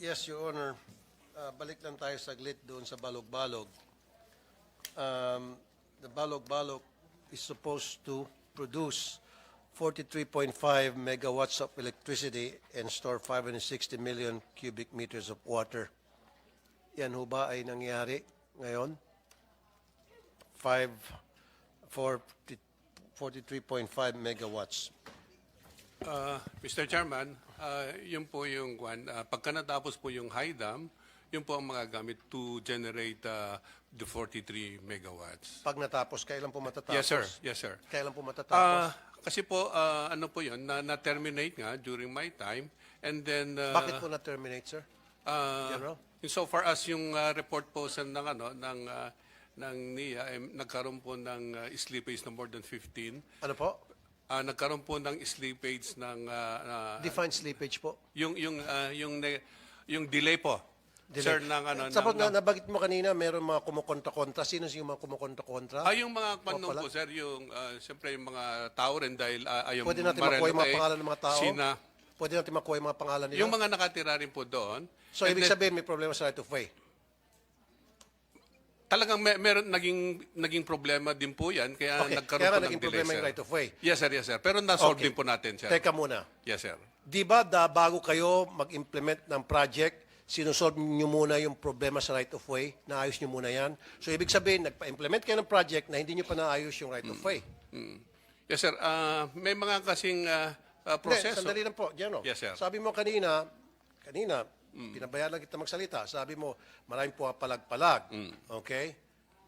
Yes, Your Honor. Balik lang tayo saglit doon sa Balog-Balog. The Balog-Balog is supposed to produce 43.5 megawatts of electricity and store 560 million cubic meters of water. Yan ho ba ay nangyari ngayon? 43.5 megawatts. Mr. Chairman, yun po yung pagka natapos po yung high dam, yun po ang magagamit to generate the 43 megawatts. Pag natapos, kailan po matatapos? Yes, sir. Yes, sir. Kailan po matatapos? Kasi po, ano po yun, na-terminate nga during my time. And then... Bakit po na-terminate, sir? General? So far as yung report po sa ng NIA, nagkaroon po ng slippage na more than 15. Ano po? Nagkaroon po ng slippage ng Define slippage po. yung delay po. Delay. Sir, ng Sapos na nabagit mo kanina, meron mga kumukontra-kontra. Sino yung mga kumukontra-kontra? yung mga kwanong po, sir, yung siyempre yung mga tao rin dahil yung Pwede natin makuha yung mga pangalan ng mga tao? Sina? Pwede natin makuha yung mga pangalan nila? Yung mga nakatira rin po doon. So, ibig sabihin may problema sa right of way? Talagang meron naging problema din po yan, kaya Okay, nagkaroon kaya po ng naging delay, problema sir. yung right of way. Yes, sir, yes, sir. Pero na-solve Okay. din po natin, sir. Teka muna. Yes, sir. Di ba bago kayo mag-implement ng project, sinusolve nyo muna yung problema sa right of way? Naayos nyo muna yan? So, ibig sabihin, nagpa-implement kayo ng project na hindi nyo pa naayos yung right of way. Yes, sir. May mga kasing Hindi, proseso. sandali lang po, General. Yes, sir. Sabi mo kanina, pinabayaan lang kita magsalita. Sabi mo, maraming pumapalag-palag. Okay?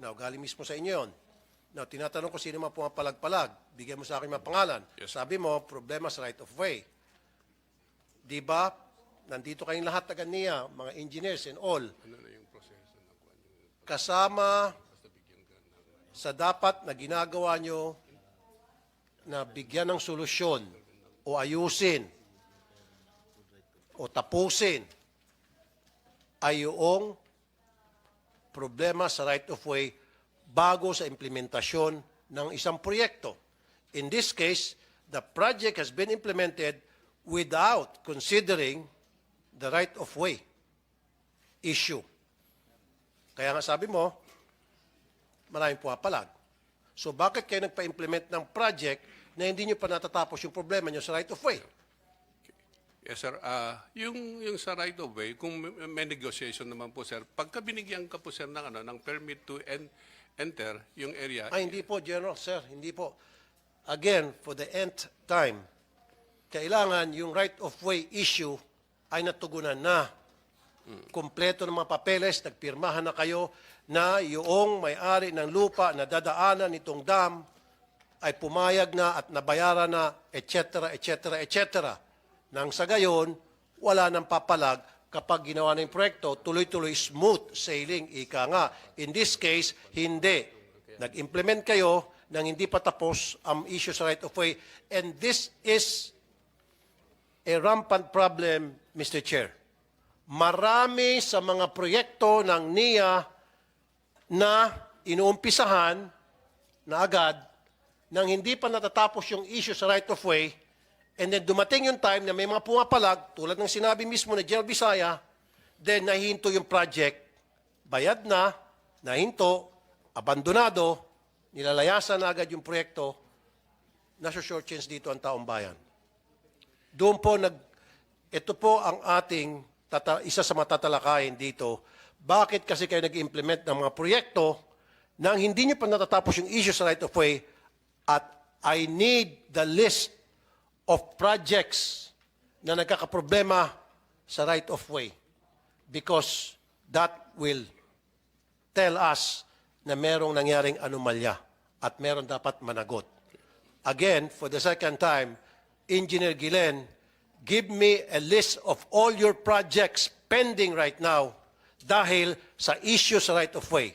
Now, galing mismo sa inyo yun. Now, tinatanong ko sino mga pumapalag-palag. Bigyan mo sa akin mga pangalan. Yes. Sabi mo, problema sa right of way. Di ba? Nandito kayong lahat taga niya, mga engineers and all. Ano na yung proseso? Kasama sa dapat na ginagawa nyo na bigyan ng solusyon o ayusin o tapusin ay yung problema sa right of way bago sa implementasyon ng isang proyekto. In this case, the project has been implemented without considering the right of way issue. Kaya nga sabi mo, maraming pumapalag. So bakit kayo nagpa-implement ng project na hindi nyo pa natatapos yung problema nyo sa right of way? Yes, sir. Yung sa right of way, kung may negotiation naman po, sir, pagka binigyan ka po, sir, ng permit to enter yung area. Ay, hindi po, General, sir, hindi po. Again, for the nth time, kailangan yung right of way issue ay natugunan na. Kompleto ng mga papeles, nagpirmahan na kayo na yung may-ari ng lupa na dadaanan nitong dam ay pumayag na at nabayaran na, etc., etc., etc. Nang sa gayon, wala nang papalag kapag ginawa na yung proyekto, tuloy-tuloy smooth sailing, ika nga. In this case, hindi. Nag-implement kayo nang hindi pa tapos ang issue sa right of way. And this is a rampant problem, Mr. Chair. Marami sa mga proyekto ng NIA na inuumpisahan na agad nang hindi pa natatapos yung issue sa right of way, and then dumating yung time na may mga pumapalag, tulad ng sinabi mismo ni General Bisaya, then nahinto yung project, bayad na, nahinto, abandonado, nilalayasan na agad yung proyekto, nasa short chance dito ang taong bayan. Doon po ito po ang ating isa sa matatalakayin dito. Bakit kasi kayo nag-implement ng mga proyekto nang hindi nyo pa natatapos yung issue sa right of way, at I need the list of projects na nagkakaproblema sa right of way because that will tell us na merong nangyaring anomalya at meron dapat managot. Again, for the second time, Engineer Guillen, give me a list of all your projects pending right now dahil sa issue sa right of way.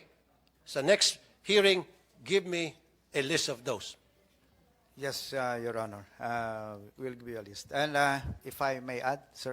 Sa next hearing, give me a list of those. Yes, Your Honor. We'll give you a list. And if I may add, sir.